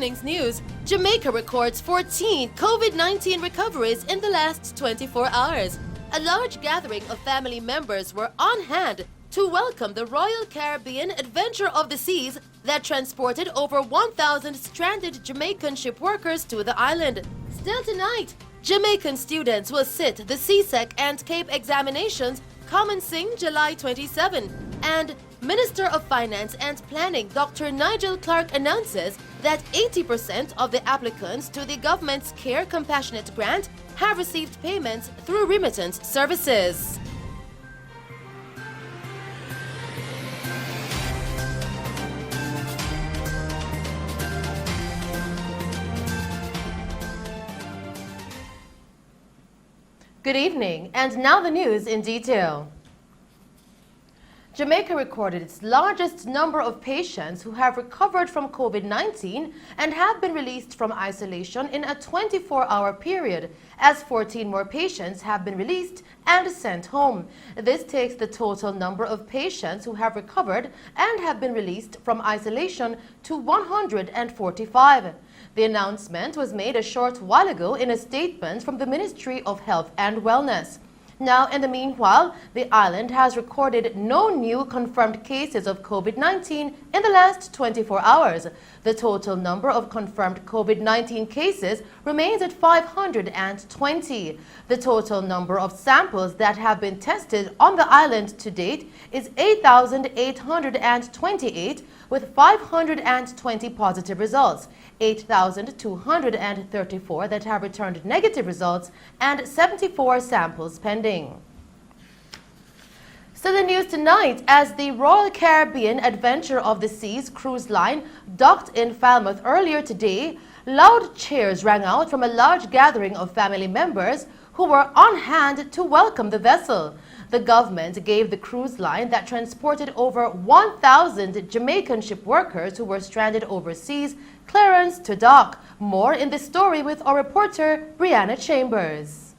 evening's news, Jamaica records 14 COVID-19 recoveries in the last 24 hours. A large gathering of family members were on hand to welcome the Royal Caribbean Adventure of the Seas that transported over 1,000 stranded Jamaican ship workers to the island. Still tonight, Jamaican students will sit the Csec and Cape examinations commencing July 27, and Minister of Finance and Planning Dr. Nigel Clarke announces that 80% of the applicants to the government's Care Compassionate Grant have received payments through remittance services. Good evening, and now the news in detail. Jamaica recorded its largest number of patients who have recovered from COVID-19 and have been released from isolation in a 24-hour period, as 14 more patients have been released and sent home. This takes the total number of patients who have recovered and have been released from isolation to 145. The announcement was made a short while ago in a statement from the Ministry of Health and Wellness. Now, in the meanwhile, the island has recorded no new confirmed cases of COVID-19 in the last 24 hours. The total number of confirmed COVID-19 cases remains at 520. The total number of samples that have been tested on the island to date is 8,828, with 520 positive results, 8,234 that have returned negative results, and 74 samples pending. So the news tonight, as the Royal Caribbean Adventure of the Seas cruise line docked in Falmouth earlier today, loud cheers rang out from a large gathering of family members who were on hand to welcome the vessel. The government gave the cruise line that transported over 1,000 Jamaican ship workers who were stranded overseas clearance to dock. More in this story with our reporter, Brianna Chambers.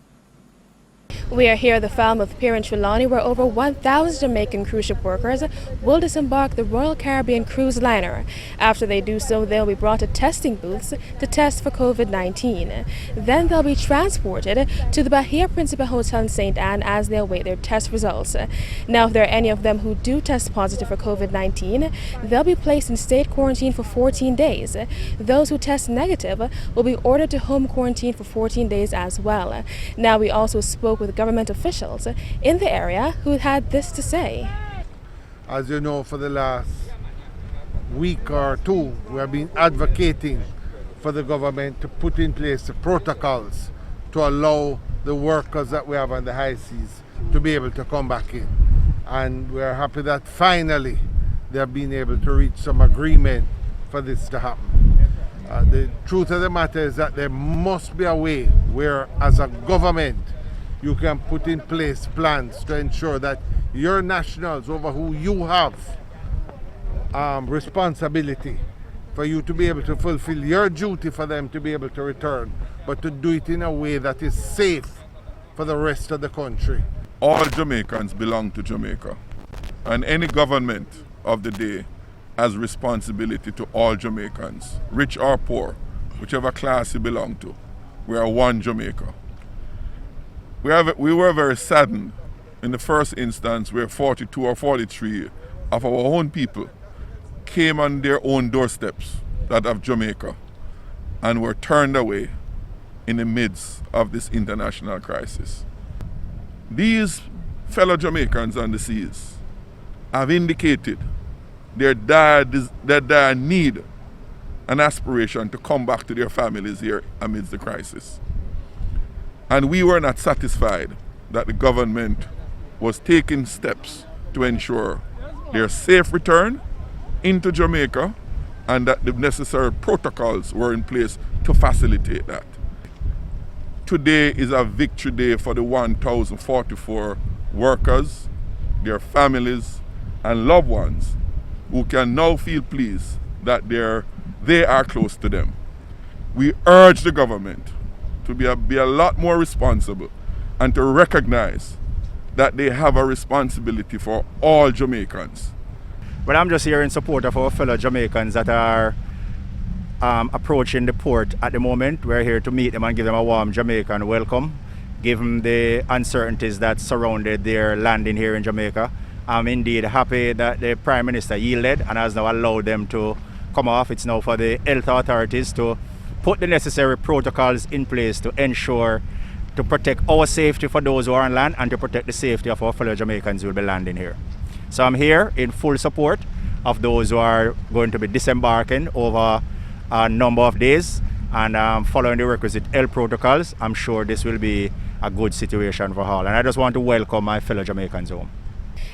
We are here at the Falmouth Pier in Trelawney, where over 1,000 Jamaican cruise ship workers will disembark the Royal Caribbean cruise liner. After they do so, they'll be brought to testing booths to test for COVID-19. Then they'll be transported to the Bahia Principe Hotel in St. Anne as they await their test results. Now, if there are any of them who do test positive for COVID-19, they'll be placed in state quarantine for 14 days. Those who test negative will be ordered to home quarantine for 14 days as well. Now, we also spoke with government officials in the area who had this to say. As you know, for the last week or two, we have been advocating for the government to put in place the protocols to allow the workers that we have on the high seas to be able to come back in. And we're happy that finally they have been able to reach some agreement for this to happen. The truth of the matter is that there must be a way where, as a government, you can put in place plans to ensure that your nationals over who you have responsibility for you to be able to fulfill your duty for them to be able to return, but to do it in a way that is safe for the rest of the country. All Jamaicans belong to Jamaica, and any government of the day has responsibility to all Jamaicans, rich or poor, whichever class you belong to. We are one Jamaica. We were very saddened in the first instance where 42 or 43 of our own people came on their own doorsteps, that of Jamaica, and were turned away in the midst of this international crisis. These fellow Jamaicans on the seas have indicated their dire need and aspiration to come back to their families here amidst the crisis. And we were not satisfied that the government was taking steps to ensure their safe return into Jamaica and that the necessary protocols were in place to facilitate that. Today is a victory day for the 1,044 workers, their families, and loved ones who can now feel pleased that they are close to them. We urge the government to be a lot more responsible and to recognize that they have a responsibility for all Jamaicans. But I'm just here in support of our fellow Jamaicans that are approaching the port at the moment. We're here to meet them and give them a warm Jamaican welcome, given the uncertainties that surrounded their landing here in Jamaica. I'm indeed happy that the Prime Minister yielded and has now allowed them to come off. It's now for the health authorities to put the necessary protocols in place to ensure to protect our safety for those who are on land and to protect the safety of our fellow Jamaicans who will be landing here. So I'm here in full support of those who are going to be disembarking over a number of days and following the requisite health protocols. I'm sure this will be a good situation for all. And I just want to welcome my fellow Jamaicans home.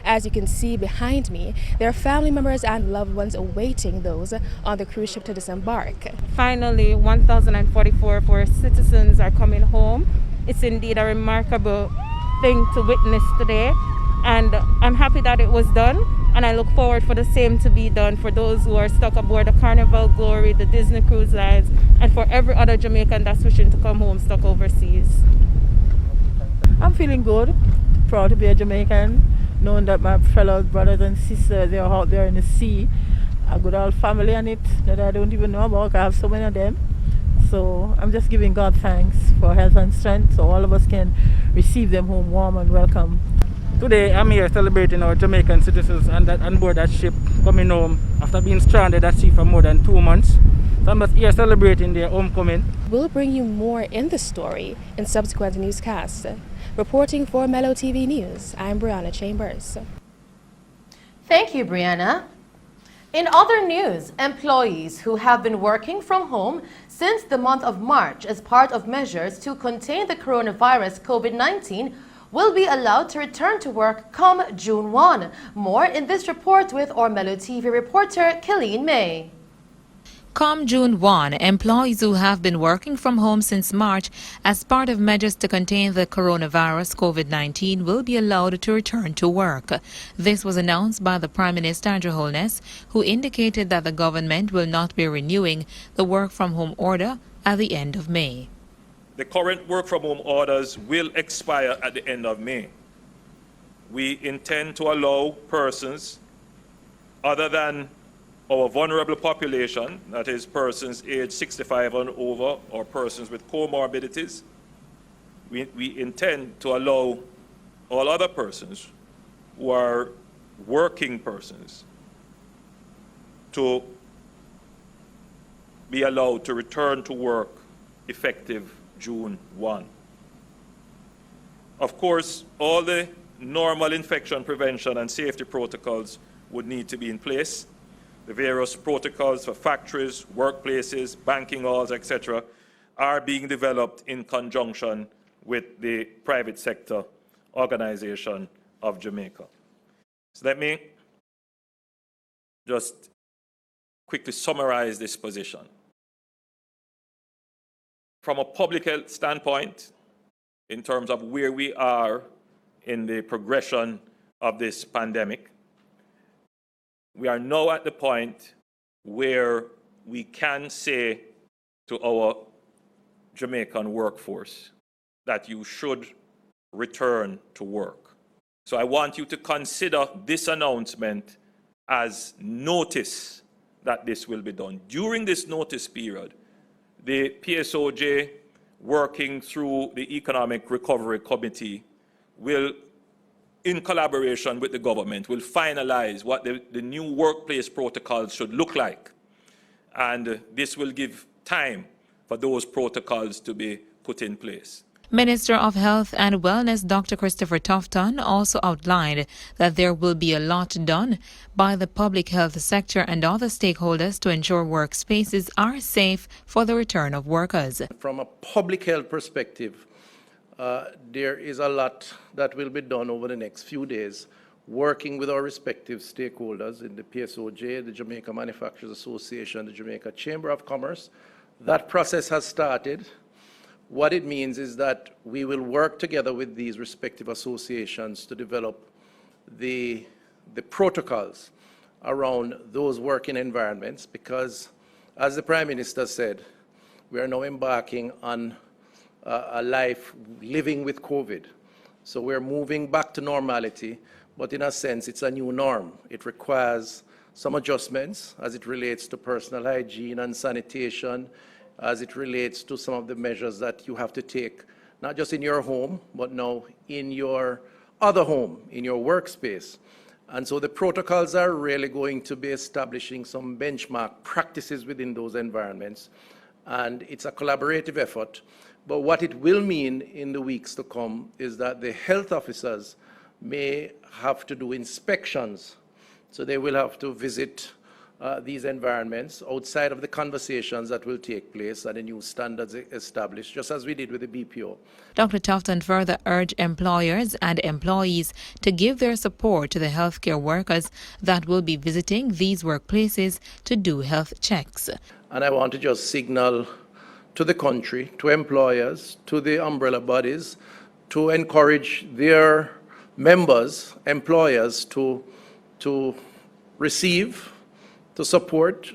As you can see behind me, there are family members and loved ones awaiting those on the cruise ship to disembark. Finally, 1,044 of our citizens are coming home. It's indeed a remarkable thing to witness today, and I'm happy that it was done, and I look forward for the same to be done for those who are stuck aboard the Carnival, Glory, the Disney Cruise Lines, and for every other Jamaican that's wishing to come home stuck overseas. I'm feeling good, proud to be a Jamaican, knowing that my fellow brothers and sisters, they're out there in the sea, a good old family on it that I don't even know about. I have so many of them. So I'm just giving God thanks for health and strength so all of us can receive them home warm and welcome. Today I'm here celebrating our Jamaican citizens on board that ship coming home after being stranded at sea for more than 2 months. So I'm just here celebrating their homecoming. We'll bring you more in the story in subsequent newscasts. Reporting for Mellow TV News, I'm Brianna Chambers. Thank you, Brianna. In other news, employees who have been working from home since the month of March as part of measures to contain the coronavirus COVID-19 will be allowed to return to work come June 1. More in this report with our Mellow TV reporter, Killeen May. Come June 1, employees who have been working from home since March as part of measures to contain the coronavirus COVID-19 will be allowed to return to work. This was announced by the Prime Minister, Andrew Holness, who indicated that the government will not be renewing the work-from-home order at the end of May. The current work-from-home orders will expire at the end of May. We intend to allow persons other than our vulnerable population, that is persons aged 65 and over or persons with comorbidities, we intend to allow all other persons who are working persons to be allowed to return to work effective June 1. Of course, all the normal infection prevention and safety protocols would need to be in place. The various protocols for factories, workplaces, banking halls, etc., are being developed in conjunction with the private sector organization of Jamaica. So let me just quickly summarize this position. From a public health standpoint, in terms of where we are in the progression of this pandemic, we are now at the point where we can say to our Jamaican workforce that you should return to work. So I want you to consider this announcement as notice that this will be done. During this notice period, the PSOJ, working through the Economic Recovery Committee, will, in collaboration with the government, will finalize what the new workplace protocols should look like. And this will give time for those protocols to be put in place. Minister of Health and Wellness Dr. Christopher Tufton also outlined that there will be a lot done by the public health sector and other stakeholders to ensure workspaces are safe for the return of workers. From a public health perspective, there is a lot that will be done over the next few days, working with our respective stakeholders in the PSOJ, the Jamaica Manufacturers Association, the Jamaica Chamber of Commerce. That process has started. What it means is that we will work together with these respective associations to develop the protocols around those working environments, because, as the Prime Minister said, we are now embarking on a life living with COVID. So we're moving back to normality, but in a sense, it's a new norm. It requires some adjustments as it relates to personal hygiene and sanitation, as it relates to some of the measures that you have to take, not just in your home, but now in your other home, in your workspace. And so the protocols are really going to be establishing some benchmark practices within those environments. And it's a collaborative effort. But what it will mean in the weeks to come is that the health officers may have to do inspections. So they will have to visit these environments outside of the conversations that will take place and the new standards established, just as we did with the BPO. Dr. Tufton further urged employers and employees to give their support to the healthcare workers that will be visiting these workplaces to do health checks. And I want to just signal to the country, to employers, to the umbrella bodies, to encourage their members, employers, to receive, to support,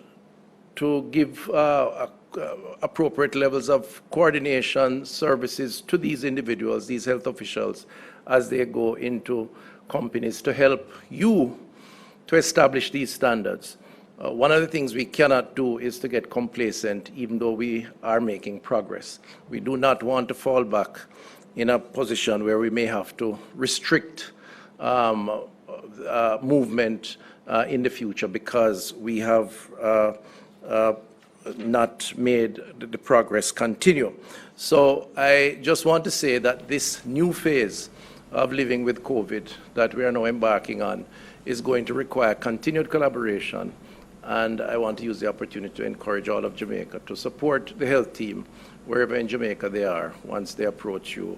to give appropriate levels of coordination services to these individuals, these health officials, as they go into companies to help you to establish these standards. One of the things we cannot do is to get complacent, even though we are making progress. We do not want to fall back in a position where we may have to restrict movement in the future because we have not made the progress continue. So I just want to say that this new phase of living with COVID that we are now embarking on is going to require continued collaboration, and I want to use the opportunity to encourage all of Jamaica to support the health team wherever in Jamaica they are once they approach you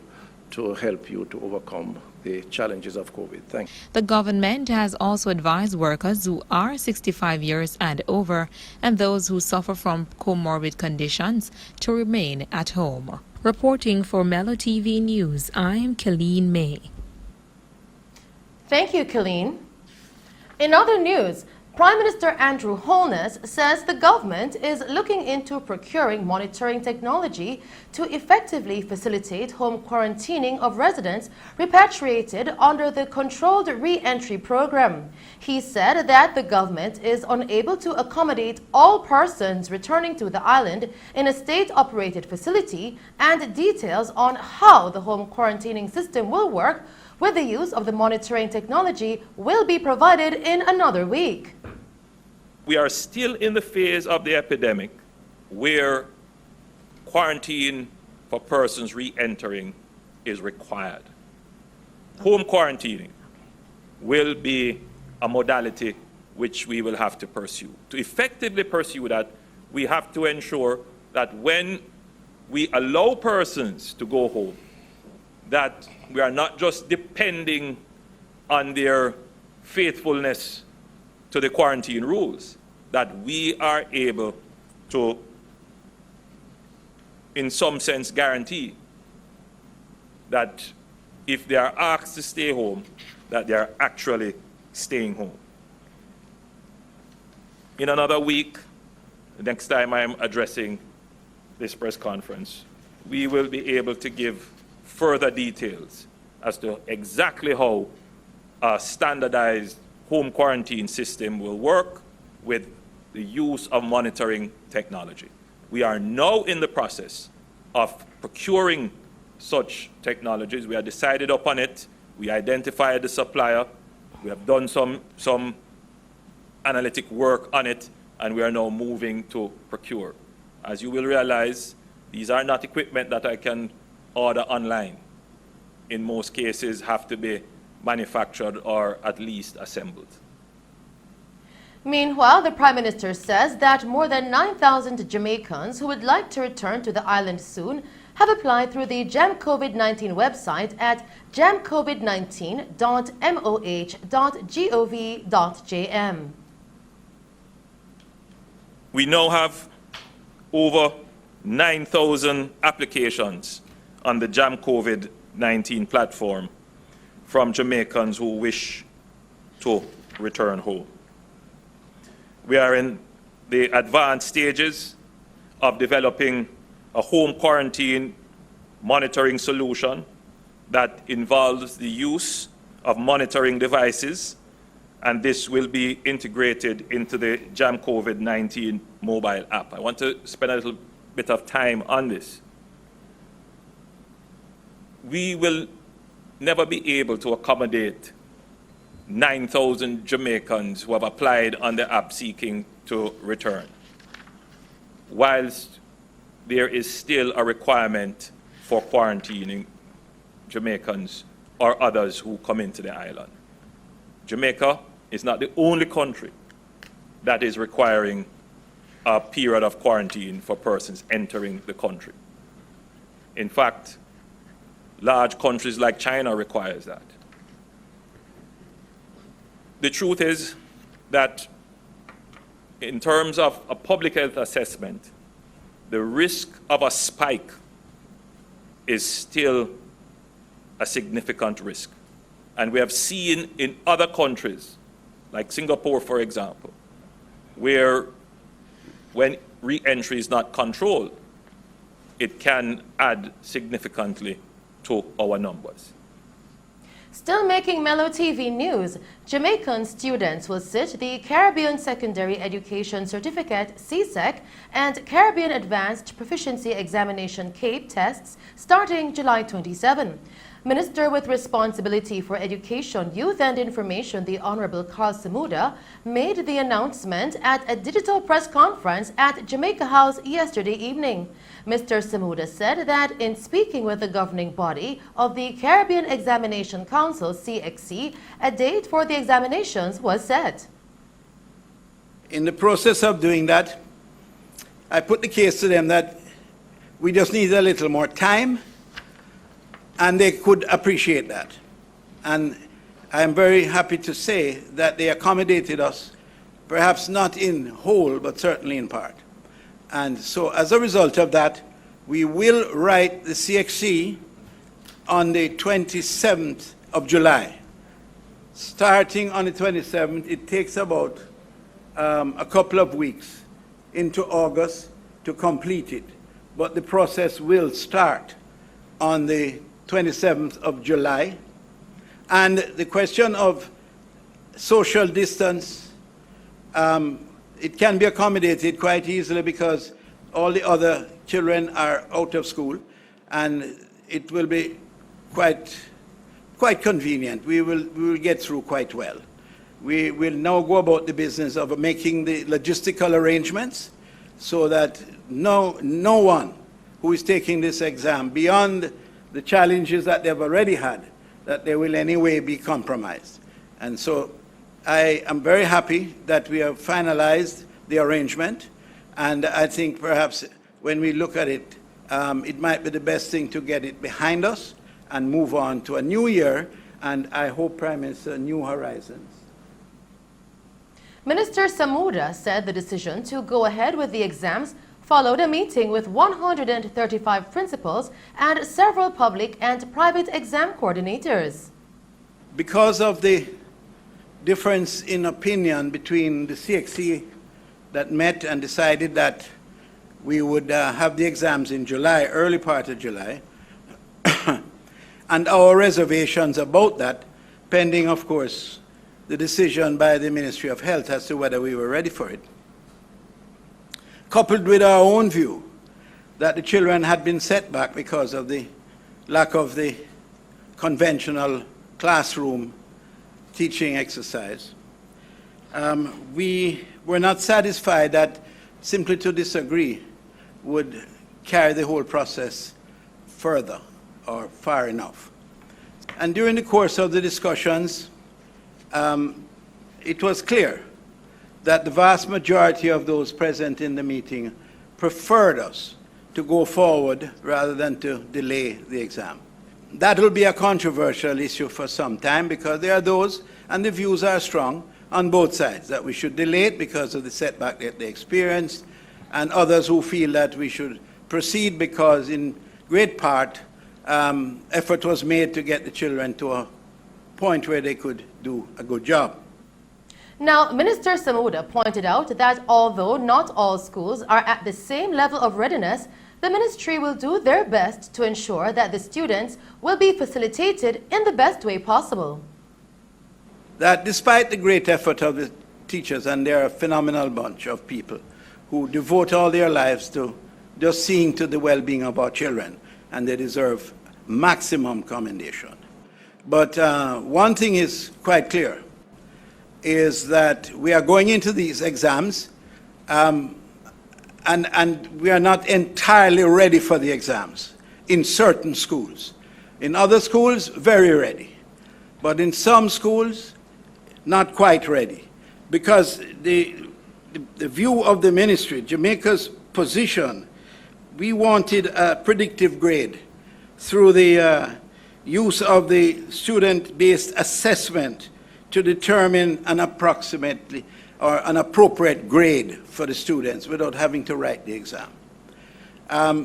to help you to overcome the challenges of COVID. Thank you. The government has also advised workers who are 65 years and over and those who suffer from comorbid conditions to remain at home. Reporting for Mellow TV News, I am Colleen May. Thank you, Colleen. In other news, Prime Minister Andrew Holness says the government is looking into procuring monitoring technology to effectively facilitate home quarantining of residents repatriated under the Controlled Re-Entry Program. He said that the government is unable to accommodate all persons returning to the island in a state-operated facility, and details on how the home quarantining system will work with the use of the monitoring technology will be provided in another week. We are still in the phase of the epidemic where quarantine for persons re-entering is required. Home quarantining will be a modality which we will have to pursue. To effectively pursue that, we have to ensure that when we allow persons to go home, that we are not just depending on their faithfulness to the quarantine rules, that we are able to, in some sense, guarantee that if they are asked to stay home, that they are actually staying home. In another week, the next time I am addressing this press conference, we will be able to give further details as to exactly how a standardized home quarantine system will work with the use of monitoring technology. We are now in the process of procuring such technologies. We have decided upon it. We identified the supplier. We have done some analytic work on it, and we are now moving to procure. As you will realize, these are not equipment that I can order online. In most cases, have to be manufactured or at least assembled. Meanwhile, the Prime Minister says that more than 9,000 Jamaicans who would like to return to the island soon have applied through the Jam COVID-19 website at jamcovid19.moh.gov.jm. We now have over 9,000 applications on the Jam COVID-19 platform from Jamaicans who wish to return home. We are in the advanced stages of developing a home quarantine monitoring solution that involves the use of monitoring devices and this will be integrated into the Jam COVID-19 mobile app. I want to spend a little bit of time on this. We will never be able to accommodate 9,000 Jamaicans who have applied on the app seeking to return, whilst there is still a requirement for quarantining Jamaicans or others who come into the island. Jamaica is not the only country that is requiring a period of quarantine for persons entering the country. In fact, large countries like China requires that. The truth is that in terms of a public health assessment, the risk of a spike is still a significant risk. And we have seen in other countries, like Singapore, for example, where when re-entry is not controlled, it can add significantly to our numbers. Still making Mellow TV news, Jamaican students will sit the Caribbean Secondary Education Certificate (CSEC) and Caribbean Advanced Proficiency Examination (CAPE) tests starting July 27. Minister with responsibility for education, youth and information, the Honorable Carl Samuda, made the announcement at a digital press conference at Jamaica House yesterday evening. Mr. Samuda said that in speaking with the governing body of the Caribbean Examination Council, CXC, a date for the examinations was set. In the process of doing that, I put the case to them that we just need a little more time, and they could appreciate that. And I'm very happy to say that they accommodated us, perhaps not in whole, but certainly in part. And so as a result of that, we will write the CXC on the 27th of July. Starting on the 27th, it takes about a couple of weeks into August to complete it. But the process will start on the 27th of July. And the question of social distance, it can be accommodated quite easily because all the other children are out of school, and it will be quite convenient. We will get through quite well. We will now go about the business of making the logistical arrangements so that no one who is taking this exam, beyond the challenges that they've already had, that they will in any way be compromised. And so I am very happy that we have finalized the arrangement, and I think perhaps when we look at it, it might be the best thing to get it behind us and move on to a new year, and I hope, Prime Minister, new horizons. Minister Samuda said the decision to go ahead with the exams followed a meeting with 135 principals and several public and private exam coordinators. Because of the difference in opinion between the CXC that met and decided that we would have the exams in July, early part of July, and our reservations about that, pending, of course, the decision by the Ministry of Health as to whether we were ready for it, coupled with our own view that the children had been set back because of the lack of the conventional classroom teaching exercise. We were not satisfied that simply to disagree would carry the whole process further or far enough. And during the course of the discussions, it was clear that the vast majority of those present in the meeting preferred us to go forward rather than to delay the exam. That will be a controversial issue for some time because there are those, and the views are strong on both sides, that we should delay it because of the setback that they experienced, and others who feel that we should proceed because in great part effort was made to get the children to a point where they could do a good job. Now, Minister Samuda pointed out that although not all schools are at the same level of readiness, the ministry will do their best to ensure that the students will be facilitated in the best way possible. that despite the great effort of the teachers, and they're a phenomenal bunch of people who devote all their lives to just seeing to the well-being of our children, and they deserve maximum commendation. But one thing is quite clear, is that we are going into these exams and we are not entirely ready for the exams in certain schools. In other schools, very ready. But in some schools, not quite ready. Because the view of the ministry, Jamaica's position, we wanted a predictive grade through the use of the student-based assessment to determine an approximately or an appropriate grade for the students without having to write the exam.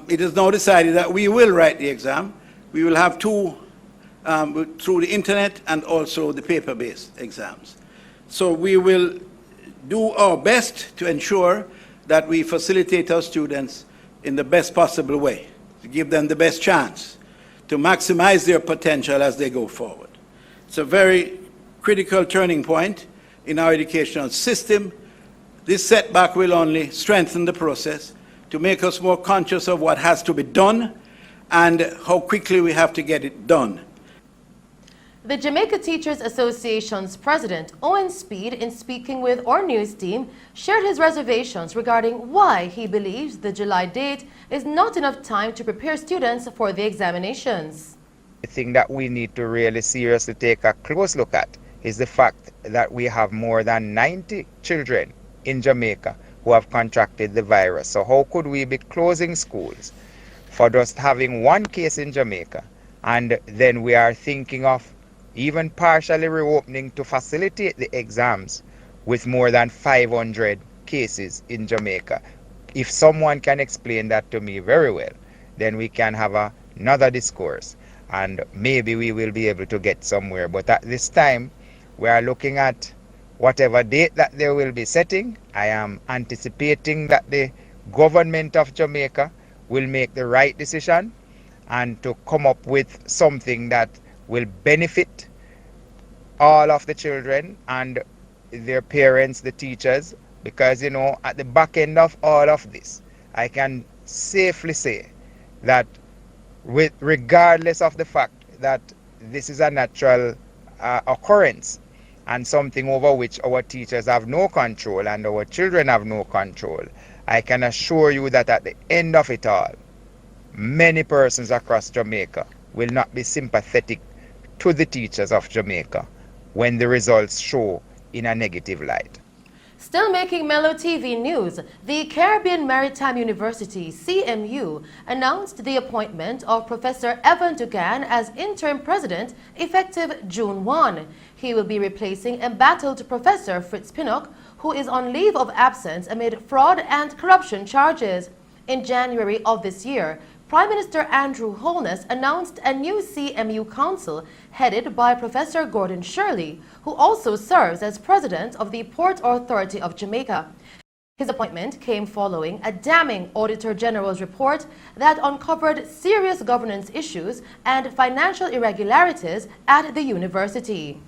It is now decided that we will write the exam. We will have two through the internet and also the paper-based exams. So we will do our best to ensure that we facilitate our students in the best possible way, to give them the best chance to maximize their potential as they go forward. It's a very critical turning point in our educational system. This setback will only strengthen the process to make us more conscious of what has to be done and how quickly we have to get it done. The Jamaica Teachers Association's president, Owen Speed, in speaking with our news team, shared his reservations regarding why he believes the July date is not enough time to prepare students for the examinations. The thing that we need to really seriously take a close look at is the fact that we have more than 90 children in Jamaica who have contracted the virus. So how could we be closing schools for just having one case in Jamaica, and then we are thinking of even partially reopening to facilitate the exams with more than 500 cases in Jamaica? If someone can explain that to me very well, then we can have another discourse and maybe we will be able to get somewhere. But at this time, we are looking at whatever date that they will be setting. I am anticipating that the government of Jamaica will make the right decision and to come up with something that will benefit all of the children and their parents, the teachers, because, you know, at the back end of all of this, I can safely say that regardless of the fact that this is a natural occurrence and something over which our teachers have no control and our children have no control, I can assure you that at the end of it all, many persons across Jamaica will not be sympathetic to the teachers of Jamaica when the results show in a negative light. Still making Mellow TV news, the Caribbean Maritime University, CMU, announced the appointment of Professor Evan Dugan as interim president effective June 1. He will be replacing embattled Professor Fritz Pinnock, who is on leave of absence amid fraud and corruption charges. In January of this year, Prime Minister Andrew Holness announced a new CMU council headed by Professor Gordon Shirley, who also serves as president of the Port Authority of Jamaica. His appointment came following a damning Auditor General's report that uncovered serious governance issues and financial irregularities at the university.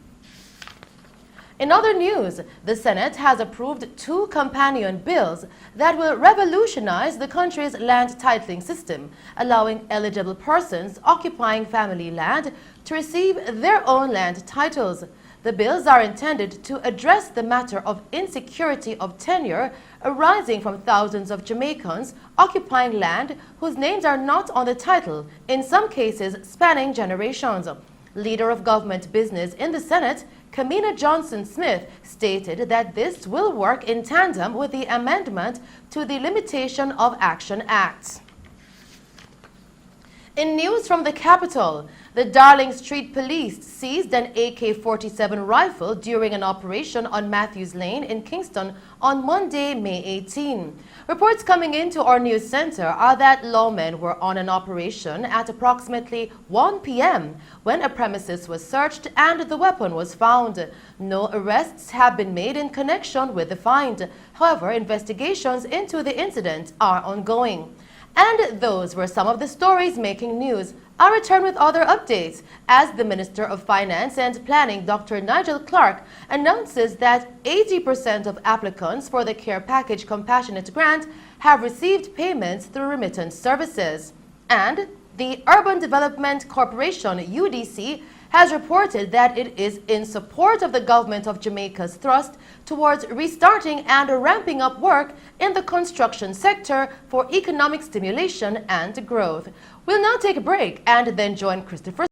In other news, the Senate has approved 2 companion bills that will revolutionize the country's land titling system, allowing eligible persons occupying family land to receive their own land titles. The bills are intended to address the matter of insecurity of tenure arising from thousands of Jamaicans occupying land whose names are not on the title, in some cases spanning generations. Leader of Government Business in the Senate, Kamina Johnson-Smith, stated that this will work in tandem with the amendment to the Limitation of Action Act. In news from the capital, the Darling Street Police seized an AK-47 rifle during an operation on Matthews Lane in Kingston on Monday, May 18. Reports coming into our news center are that lawmen were on an operation at approximately 1 p.m. when a premises was searched and the weapon was found. No arrests have been made in connection with the find. However, investigations into the incident are ongoing. And those were some of the stories making news. I'll return with other updates as the Minister of Finance and Planning, Dr. Nigel Clarke, announces that 80% of applicants for the Care Package Compassionate Grant have received payments through remittance services. And the Urban Development Corporation, UDC, has reported that it is in support of the government of Jamaica's thrust towards restarting and ramping up work in the construction sector for economic stimulation and growth. We'll now take a break and then join Christopher